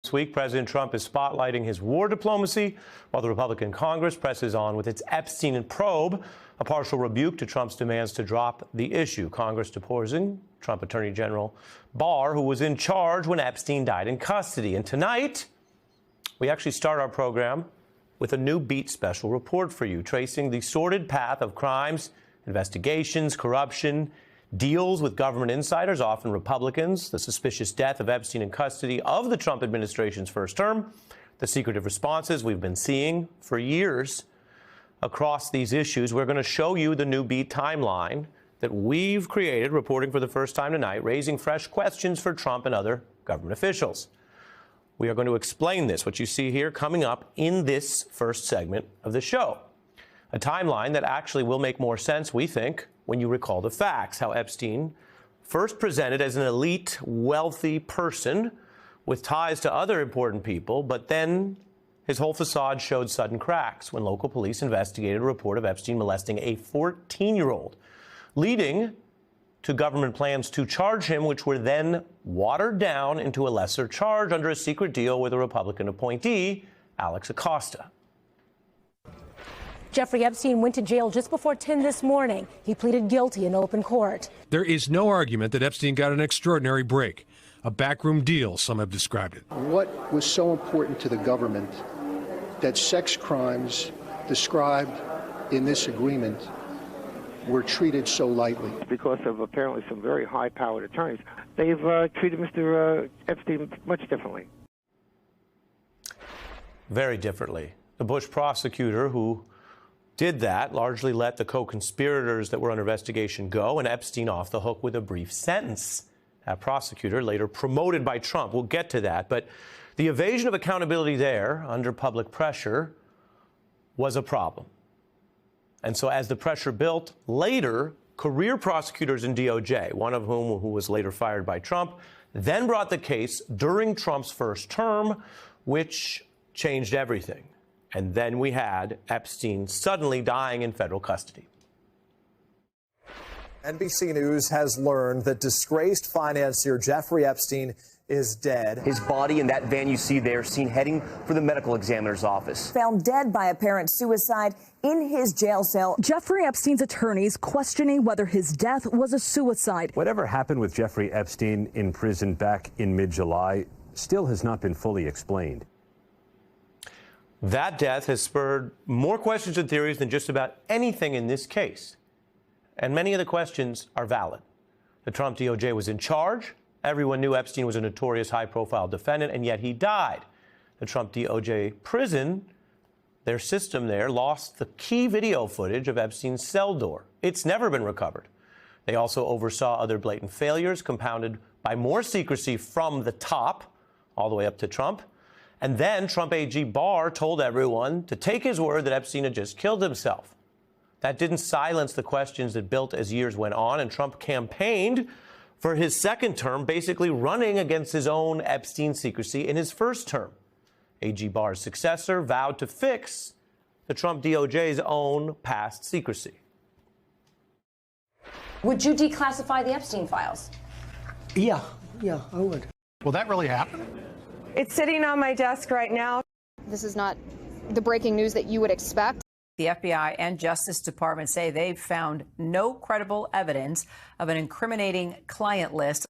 This week, President Trump is spotlighting his war diplomacy while the Republican Congress presses on with its Epstein probe, a partial rebuke to Trump's demands to drop the issue. Congress deposing Trump Attorney General Barr, who was in charge when Epstein died in custody. And tonight, we actually start our program with a new Beat special report for you, tracing the sordid path of crimes, investigations, corruption, deals with government insiders, often Republicans, the suspicious death of Epstein in custody of the Trump administration's first term, the secretive responses we've been seeing for years across these issues. We're going to show you the new Beat timeline that we've created, reporting for the first time tonight, raising fresh questions for Trump and other government officials. We are going to explain this, what you see here, coming up in this first segment of the show. A timeline that actually will make more sense, we think, when you recall the facts, how Epstein first presented as an elite, wealthy person with ties to other important people, but then his whole facade showed sudden cracks when local police investigated a report of Epstein molesting a 14-year-old, leading to government plans to charge him, which were then watered down into a lesser charge under a secret deal with a Republican appointee, Alex Acosta. Jeffrey Epstein went to jail just before 10 this morning. He pleaded guilty in open court. There is no argument that Epstein got an extraordinary break. A backroom deal, some have described it. What was so important to the government that sex crimes described in this agreement were treated so lightly? Because of apparently some very high-powered attorneys, they've treated Mr. Epstein much differently. Very differently. The Bush prosecutor who did that largely let the co-conspirators that were under investigation go, and Epstein off the hook with a brief sentence. That prosecutor, later promoted by Trump, we'll get to that. But the evasion of accountability there, under public pressure, was a problem. And so as the pressure built, later, career prosecutors in DOJ, one of whom who was later fired by Trump, then brought the case during Trump's first term, which changed everything. And then we had Epstein suddenly dying in federal custody. NBC News has learned that disgraced financier Jeffrey Epstein is dead. His body in that van you see there, seen heading for the medical examiner's office. Found dead by apparent suicide in his jail cell. Jeffrey Epstein's attorneys questioning whether his death was a suicide. Whatever happened with Jeffrey Epstein in prison back in mid-July still has not been fully explained. That death has spurred more questions and theories than just about anything in this case. And many of the questions are valid. The Trump DOJ was in charge. Everyone knew Epstein was a notorious high-profile defendant, and yet he died. The Trump DOJ prison, their system there, lost the key video footage of Epstein's cell door. It's never been recovered. They also oversaw other blatant failures, compounded by more secrecy from the top, all the way up to Trump. And then Trump AG Barr told everyone to take his word that Epstein had just killed himself. That didn't silence the questions that built as years went on, and Trump campaigned for his second term, basically running against his own Epstein secrecy in his first term. AG Barr's successor vowed to fix the Trump DOJ's own past secrecy. Would you declassify the Epstein files? Yeah, I would. Will that really happen? It's sitting on my desk right now. This is not the breaking news that you would expect. The FBI and Justice Department say they've found no credible evidence of an incriminating client list.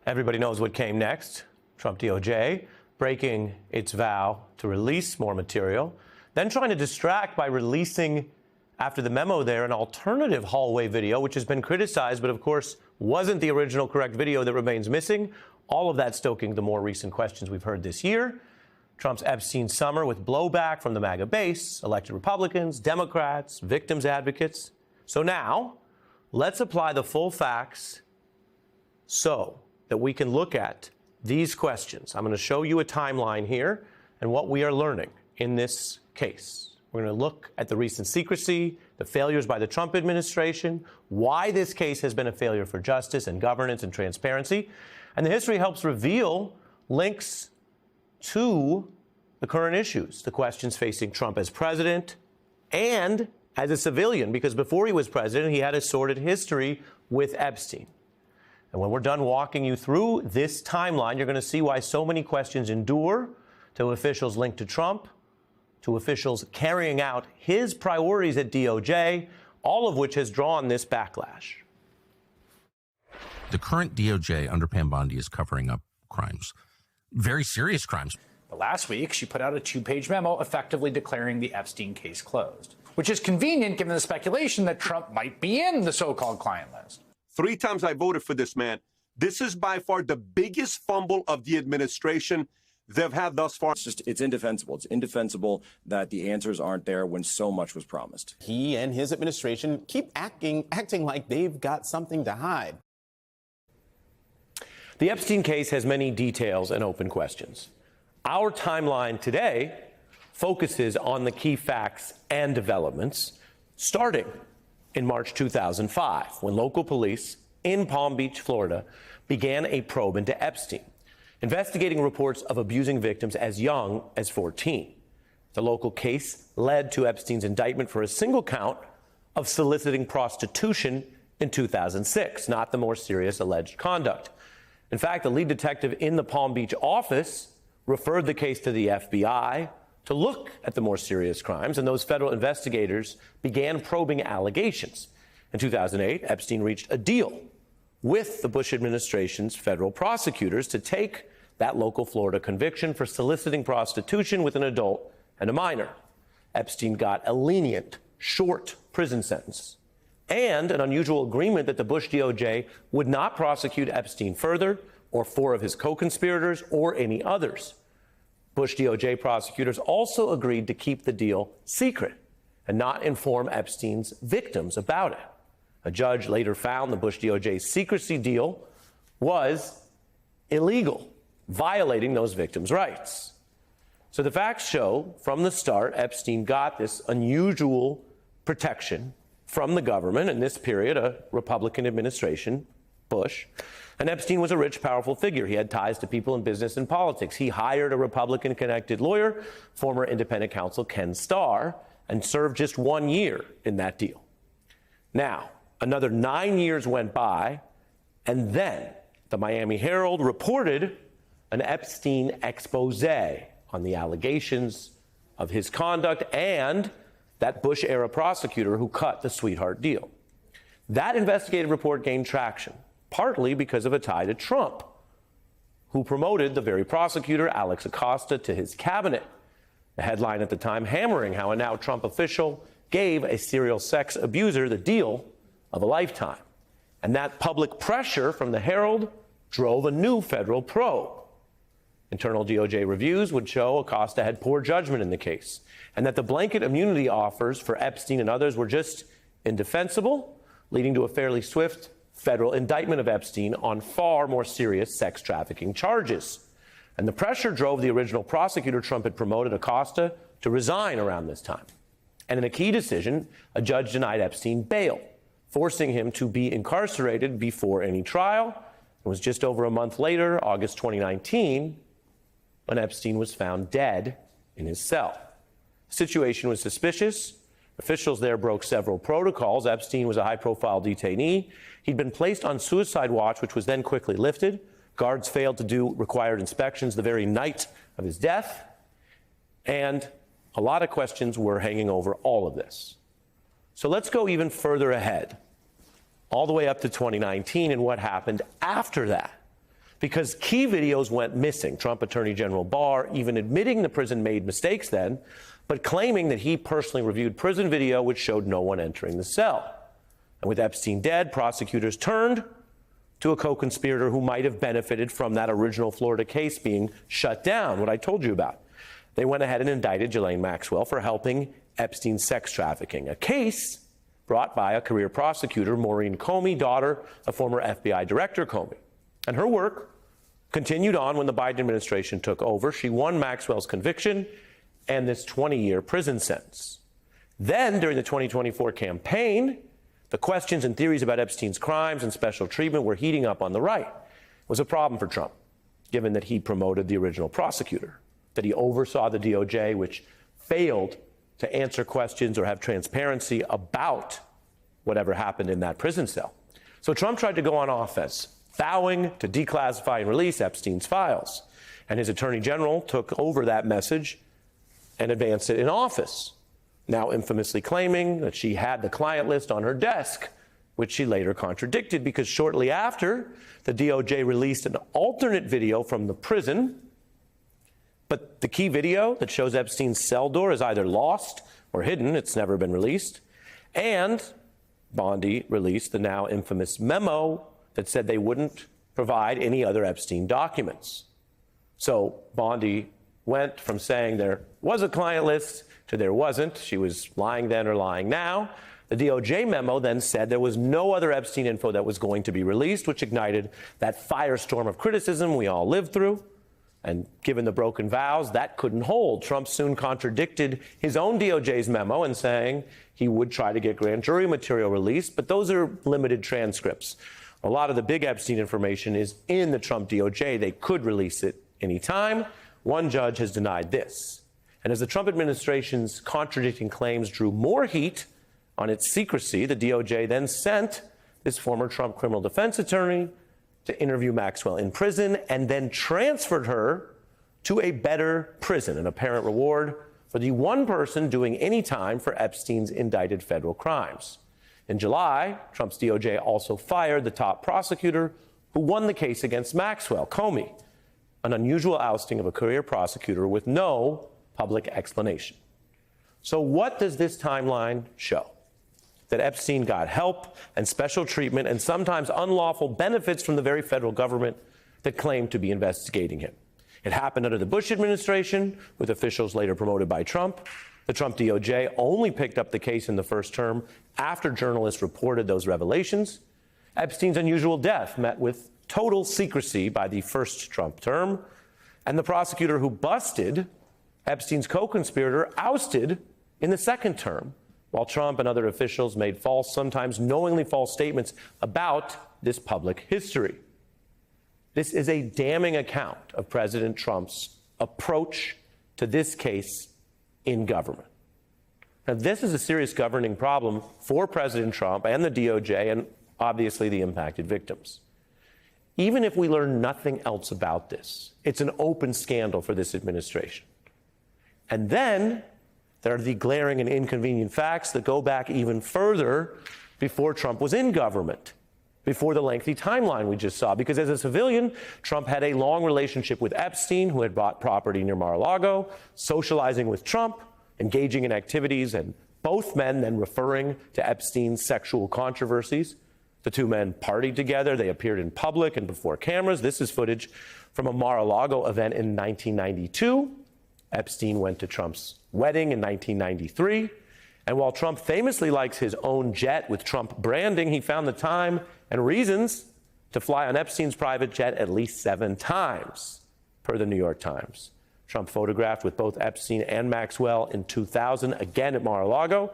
Everybody knows what came next. Trump DOJ breaking its vow to release more material, then trying to distract by releasing, after the memo there, an alternative hallway video, which has been criticized, but of course wasn't the original correct video that remains missing. All of that stoking the more recent questions we've heard this year. Trump's Epstein summer with blowback from the MAGA base, elected Republicans, Democrats, victims advocates. So now, let's apply the full facts so that we can look at these questions. I'm going to show you a timeline here and what we are learning in this case. We're going to look at the recent secrecy, the failures by the Trump administration, why this case has been a failure for justice and governance and transparency. And the history helps reveal links to the current issues, the questions facing Trump as president and as a civilian, because before he was president, he had a sordid history with Epstein. And when we're done walking you through this timeline, you're going to see why so many questions endure to officials linked to Trump, to officials carrying out his priorities at DOJ, all of which has drawn this backlash. The current DOJ under Pam Bondi is covering up crimes, very serious crimes. But last week, she put out a 2-page memo effectively declaring the Epstein case closed, which is convenient given the speculation that Trump might be in the so-called client list. 3 times I voted for this man. This is by far the biggest fumble of the administration they've had thus far. It's indefensible. It's indefensible that the answers aren't there when so much was promised. He and his administration keep acting like they've got something to hide. The Epstein case has many details and open questions. Our timeline today focuses on the key facts and developments, starting in March 2005, when local police in Palm Beach, Florida, began a probe into Epstein, investigating reports of abusing victims as young as 14. The local case led to Epstein's indictment for a single count of soliciting prostitution in 2006, not the more serious alleged conduct. In fact, the lead detective in the Palm Beach office referred the case to the FBI to look at the more serious crimes, and those federal investigators began probing allegations. In 2008, Epstein reached a deal with the Bush administration's federal prosecutors to take that local Florida conviction for soliciting prostitution with an adult and a minor. Epstein got a lenient, short prison sentence and an unusual agreement that the Bush DOJ would not prosecute Epstein further, or 4 of his co-conspirators, or any others. Bush DOJ prosecutors also agreed to keep the deal secret and not inform Epstein's victims about it. A judge later found the Bush DOJ secrecy deal was illegal, violating those victims' rights. So the facts show from the start, Epstein got this unusual protection from the government, in this period, a Republican administration, Bush. And Epstein was a rich, powerful figure. He had ties to people in business and politics. He hired a Republican-connected lawyer, former independent counsel Ken Starr, and served just 1 year in that deal. Now, another 9 years went by, and then the Miami Herald reported an Epstein expose on the allegations of his conduct and that Bush-era prosecutor who cut the sweetheart deal. That investigative report gained traction, partly because of a tie to Trump, who promoted the very prosecutor, Alex Acosta, to his cabinet. The headline at the time hammering how a now Trump official gave a serial sex abuser the deal of a lifetime. And that public pressure from the Herald drove a new federal probe. Internal DOJ reviews would show Acosta had poor judgment in the case, and that the blanket immunity offers for Epstein and others were just indefensible, leading to a fairly swift federal indictment of Epstein on far more serious sex trafficking charges. And the pressure drove the original prosecutor Trump had promoted, Acosta, to resign around this time. And in a key decision, a judge denied Epstein bail, forcing him to be incarcerated before any trial. It was just over a month later, August 2019, when Epstein was found dead in his cell. The situation was suspicious. Officials there broke several protocols. Epstein was a high-profile detainee. He'd been placed on suicide watch, which was then quickly lifted. Guards failed to do required inspections the very night of his death. And a lot of questions were hanging over all of this. So let's go even further ahead, all the way up to 2019 and what happened after that. Because key videos went missing. Trump Attorney General Barr even admitting the prison made mistakes then, but claiming that he personally reviewed prison video which showed no one entering the cell. And with Epstein dead, prosecutors turned to a co-conspirator who might have benefited from that original Florida case being shut down, what I told you about. They went ahead and indicted Ghislaine Maxwell for helping Epstein's sex trafficking, a case brought by a career prosecutor, Maureen Comey, daughter of former FBI Director Comey. And her work continued on when the Biden administration took over. She won Maxwell's conviction and this 20-year prison sentence. Then, during the 2024 campaign, the questions and theories about Epstein's crimes and special treatment were heating up on the right. It was a problem for Trump, given that he promoted the original prosecutor, that he oversaw the DOJ, which failed to answer questions or have transparency about whatever happened in that prison cell. So Trump tried to go on offense vowing to declassify and release Epstein's files. And his attorney general took over that message and advanced it in office, now infamously claiming that she had the client list on her desk, which she later contradicted because shortly after, the DOJ released an alternate video from the prison. But the key video that shows Epstein's cell door is either lost or hidden. It's never been released. And Bondi released the now infamous memo that said they wouldn't provide any other Epstein documents. So Bondi went from saying there was a client list to there wasn't. She was lying then or lying now. The DOJ memo then said there was no other Epstein info that was going to be released, which ignited that firestorm of criticism we all lived through. And given the broken vows, that couldn't hold. Trump soon contradicted his own DOJ's memo and saying he would try to get grand jury material released, but those are limited transcripts. A lot of the big Epstein information is in the Trump DOJ. They could release it anytime. One judge has denied this. And as the Trump administration's contradicting claims drew more heat on its secrecy, the DOJ then sent this former Trump criminal defense attorney to interview Maxwell in prison and then transferred her to a better prison, an apparent reward for the one person doing any time for Epstein's indicted federal crimes. In July, Trump's DOJ also fired the top prosecutor who won the case against Maxwell, Comey, an unusual ousting of a career prosecutor with no public explanation. So what does this timeline show? That Epstein got help and special treatment and sometimes unlawful benefits from the very federal government that claimed to be investigating him. It happened under the Bush administration, with officials later promoted by Trump. The Trump DOJ only picked up the case in the first term after journalists reported those revelations. Epstein's unusual death met with total secrecy by the first Trump term, and the prosecutor who busted Epstein's co-conspirator ousted in the second term, while Trump and other officials made false, sometimes knowingly false statements about this public history. This is a damning account of President Trump's approach to this case in government. Now, this is a serious governing problem for President Trump and the DOJ and obviously the impacted victims. Even if we learn nothing else about this, it's an open scandal for this administration. And then there are the glaring and inconvenient facts that go back even further before Trump was in government, before the lengthy timeline we just saw. Because as a civilian, Trump had a long relationship with Epstein, who had bought property near Mar-a-Lago, socializing with Trump, engaging in activities, and both men then referring to Epstein's sexual controversies. The two men partied together. They appeared in public and before cameras. This is footage from a Mar-a-Lago event in 1992. Epstein went to Trump's wedding in 1993. And while Trump famously likes his own jet with Trump branding, he found the time and reasons to fly on Epstein's private jet at least 7 times, per the New York Times. Trump photographed with both Epstein and Maxwell in 2000, again at Mar-a-Lago.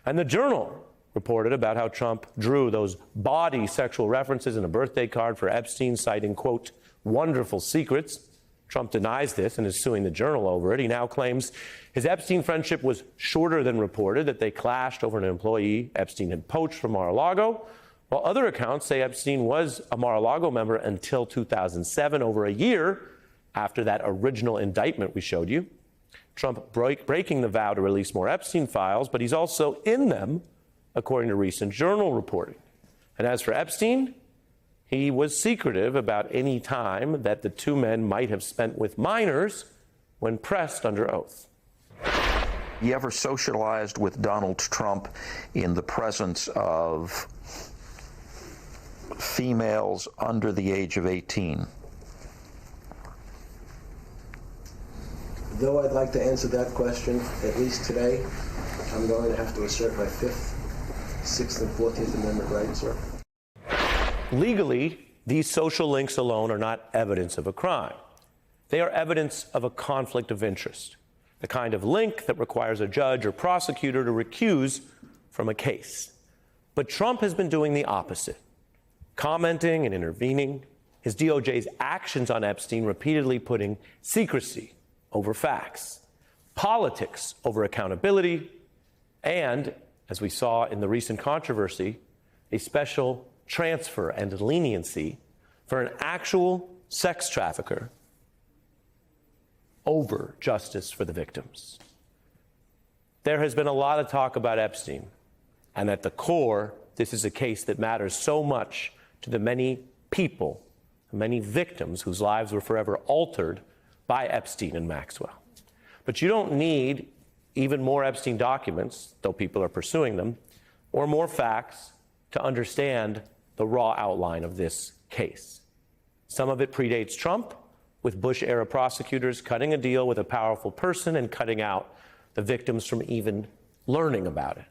And the Journal reported about how Trump drew those bawdy sexual references in a birthday card for Epstein, citing, quote, wonderful secrets. Trump denies this and is suing the Journal over it. He now claims his Epstein friendship was shorter than reported, that they clashed over an employee Epstein had poached from Mar-a-Lago, while other accounts say Epstein was a Mar-a-Lago member until 2007, over a year after that original indictment we showed you. Trump breaking the vow to release more Epstein files, but he's also in them, according to recent Journal reporting. And as for Epstein, he was secretive about any time that the two men might have spent with minors when pressed under oath. You ever socialized with Donald Trump in the presence of females under the age of 18? Though I'd like to answer that question, at least today, I'm going to have to assert my 5th, 6th, and 14th Amendment rights, sir. Legally, these social links alone are not evidence of a crime. They are evidence of a conflict of interest, the kind of link that requires a judge or prosecutor to recuse from a case. But Trump has been doing the opposite, commenting and intervening, his DOJ's actions on Epstein repeatedly putting secrecy over facts, politics over accountability, and, as we saw in the recent controversy, a special transfer and leniency for an actual sex trafficker over justice for the victims. There has been a lot of talk about Epstein, and at the core, this is a case that matters so much to the many people, many victims whose lives were forever altered by Epstein and Maxwell. But you don't need even more Epstein documents, though people are pursuing them, or more facts to understand the raw outline of this case. Some of it predates Trump, with Bush-era prosecutors cutting a deal with a powerful person and cutting out the victims from even learning about it.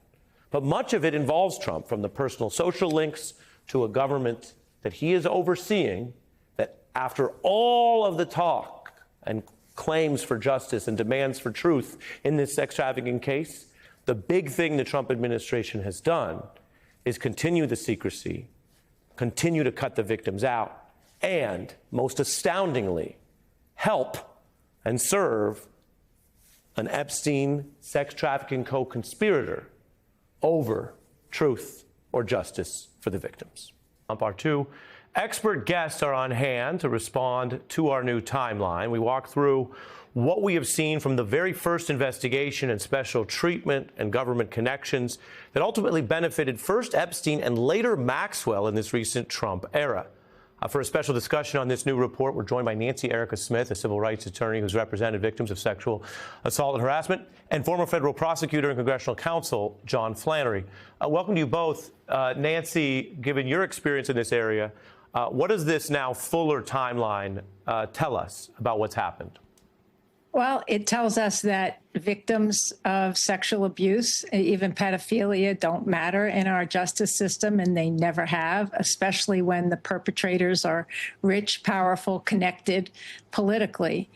But much of it involves Trump, from the personal social links to a government that he is overseeing, that after all of the talk and claims for justice and demands for truth in this sex trafficking case, the big thing the Trump administration has done is continue the secrecy, continue to cut the victims out, and, most astoundingly, help and serve an Epstein sex trafficking co-conspirator over truth or justice for the victims. Our two expert guests are on hand to respond to our new timeline. We walk through what we have seen from the very first investigation and special treatment and government connections that ultimately benefited first Epstein and later Maxwell in this recent Trump era. For a special discussion on this new report, we're joined by Nancy Erica Smith, a civil rights attorney who's represented victims of sexual assault and harassment, and former federal prosecutor and congressional counsel John Flannery. Welcome to you both. Nancy, given your experience in this area, what does this now fuller timeline tell us about what's happened? Well, it tells us that victims of sexual abuse, even pedophilia, don't matter in our justice system, and they never have, especially when the perpetrators are rich, powerful, connected politically.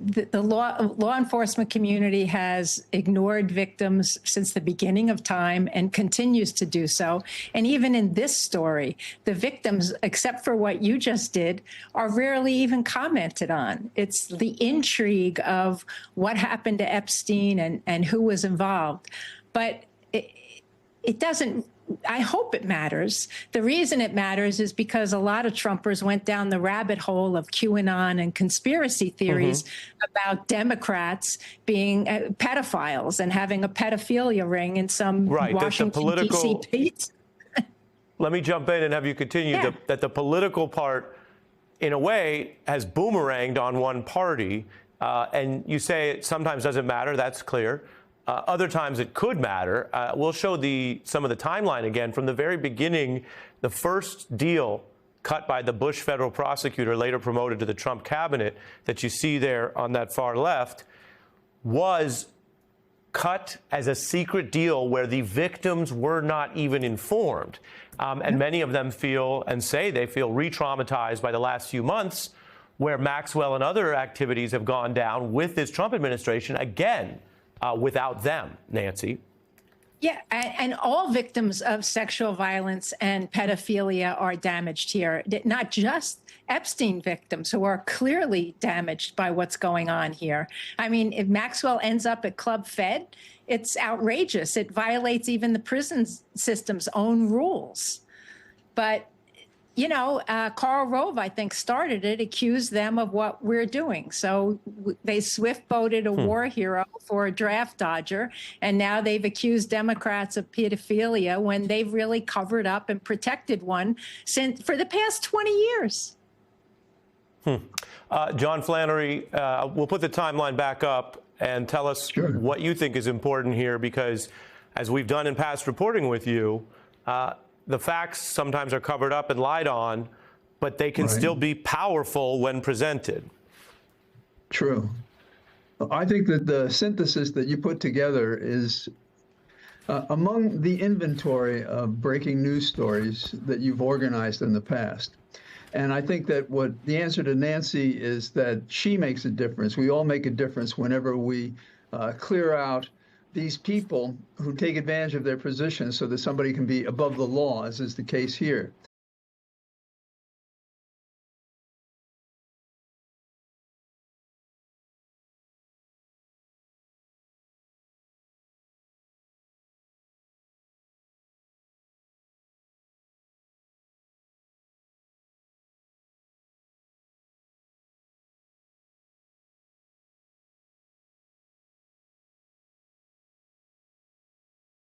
The law enforcement community has ignored victims since the beginning of time and continues to do so. And even in this story, the victims, except for what you just did, are rarely even commented on. It's the intrigue of what happened to Epstein and who was involved. But it doesn't. I hope it matters. The reason it matters is because a lot of Trumpers went down the rabbit hole of QAnon and conspiracy theories about Democrats being pedophiles and having a pedophilia ring in some Washington, D.C. piece. Let me jump in and have you continue. Yeah. That the political part, in a way, has boomeranged on one party. And you say it sometimes doesn't matter. That's clear. Other times it could matter. We'll show some of the timeline again. From the very beginning, the first deal cut by the Bush federal prosecutor, later promoted to the Trump cabinet, that you see there on that far left, was cut as a secret deal where the victims were not even informed. And many of them feel and say they feel re-traumatized by the last few months, where Maxwell and other activities have gone down with this Trump administration again. Without them, Nancy. Yeah, and all victims of sexual violence and pedophilia are damaged here, not just Epstein victims who are clearly damaged by what's going on here. I mean, if Maxwell ends up at Club Fed, it's outrageous. It violates even the prison system's own rules. But you know, Karl Rove, I think, started it, accused them of what we're doing. So they swift-boated a war hero for a draft dodger, and now they've accused Democrats of pedophilia when they've really covered up and protected one for the past 20 years. John Flannery, we'll put the timeline back up and tell us what you think is important here, because as we've done in past reporting with you, the facts sometimes are covered up and lied on, but they can still be powerful when presented. True. I think that the synthesis that you put together is among the inventory of breaking news stories that you've organized in the past. And I think that what the answer to Nancy is that she makes a difference. We all make a difference whenever we clear out these people who take advantage of their positions so that somebody can be above the law, as is the case here.